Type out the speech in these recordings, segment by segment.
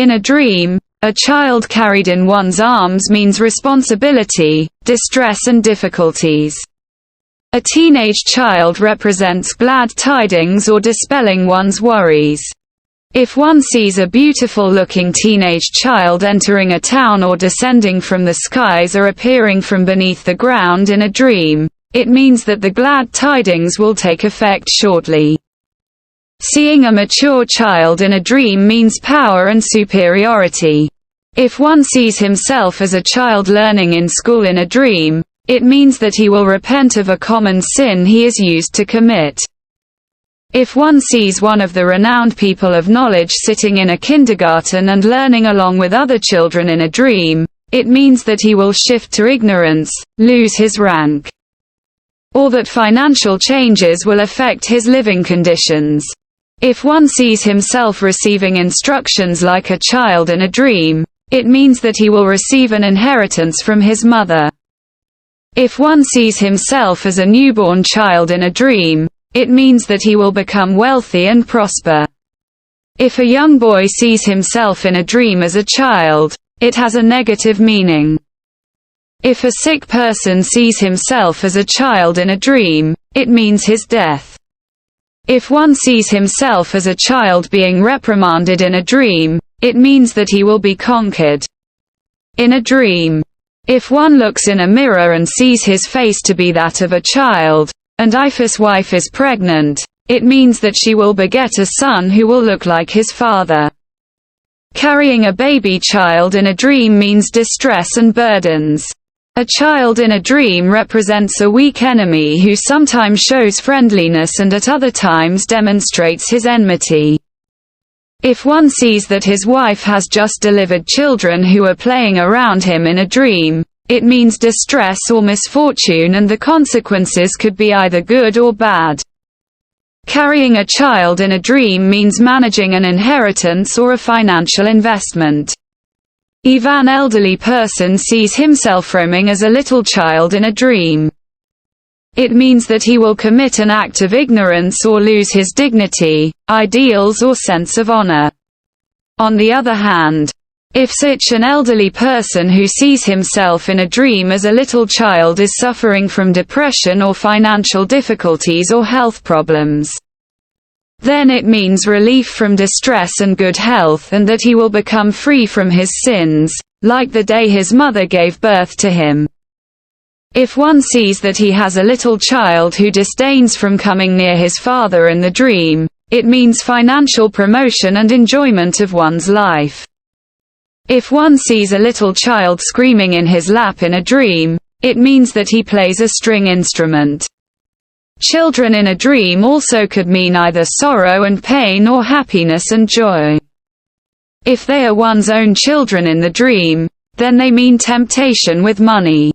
In a dream, a child carried in one's arms means responsibility, distress and difficulties. A teenage child represents glad tidings or dispelling one's worries. If one sees a beautiful-looking teenage child entering a town or descending from the skies or appearing from beneath the ground in a dream, it means that the glad tidings will take effect shortly. Seeing a mature child in a dream means power and superiority. If one sees himself as a child learning in school in a dream, it means that he will repent of a common sin he is used to commit. If one sees one of the renowned people of knowledge sitting in a kindergarten and learning along with other children in a dream, it means that he will shift to ignorance, lose his rank, or that financial changes will affect his living conditions. If one sees himself receiving instructions like a child in a dream, it means that he will receive an inheritance from his mother. If one sees himself as a newborn child in a dream, it means that he will become wealthy and prosper. If a young boy sees himself in a dream as a child, it has a negative meaning. If a sick person sees himself as a child in a dream, it means his death. If one sees himself as a child being reprimanded in a dream, it means that he will be conquered. In a dream, if one looks in a mirror and sees his face to be that of a child, and if his wife is pregnant, it means that she will beget a son who will look like his father. Carrying a baby child in a dream means distress and burdens. A child in a dream represents a weak enemy who sometimes shows friendliness and at other times demonstrates his enmity. If one sees that his wife has just delivered children who are playing around him in a dream, it means distress or misfortune, and the consequences could be either good or bad. Carrying a child in a dream means managing an inheritance or a financial investment. If an elderly person sees himself roaming as a little child in a dream, it means that he will commit an act of ignorance or lose his dignity, ideals or sense of honor. On the other hand, if such an elderly person who sees himself in a dream as a little child is suffering from depression or financial difficulties or health problems, then it means relief from distress and good health, and that he will become free from his sins, like the day his mother gave birth to him. If one sees that he has a little child who disdains from coming near his father in the dream, it means financial promotion and enjoyment of one's life. If one sees a little child screaming in his lap in a dream, it means that he plays a string instrument. Children in a dream also could mean either sorrow and pain or happiness and joy. If they are one's own children in the dream, then they mean temptation with money.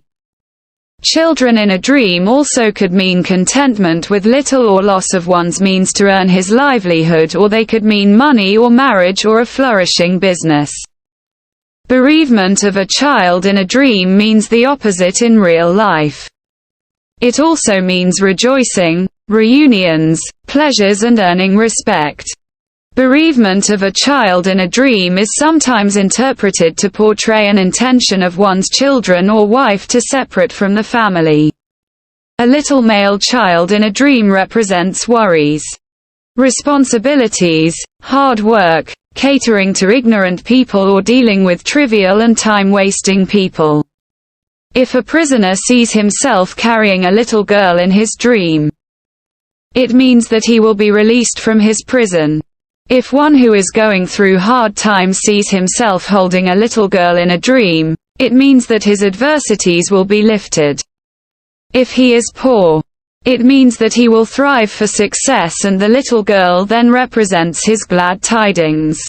Children in a dream also could mean contentment with little or loss of one's means to earn his livelihood, or they could mean money or marriage or a flourishing business. Bereavement of a child in a dream means the opposite in real life. It also means rejoicing, reunions, pleasures and earning respect. Bereavement of a child in a dream is sometimes interpreted to portray an intention of one's children or wife to separate from the family. A little male child in a dream represents worries, responsibilities, hard work, catering to ignorant people or dealing with trivial and time-wasting people. If a prisoner sees himself carrying a little girl in his dream, it means that he will be released from his prison. If one who is going through hard times sees himself holding a little girl in a dream, it means that his adversities will be lifted. If he is poor, it means that he will thrive for success, and the little girl then represents his glad tidings.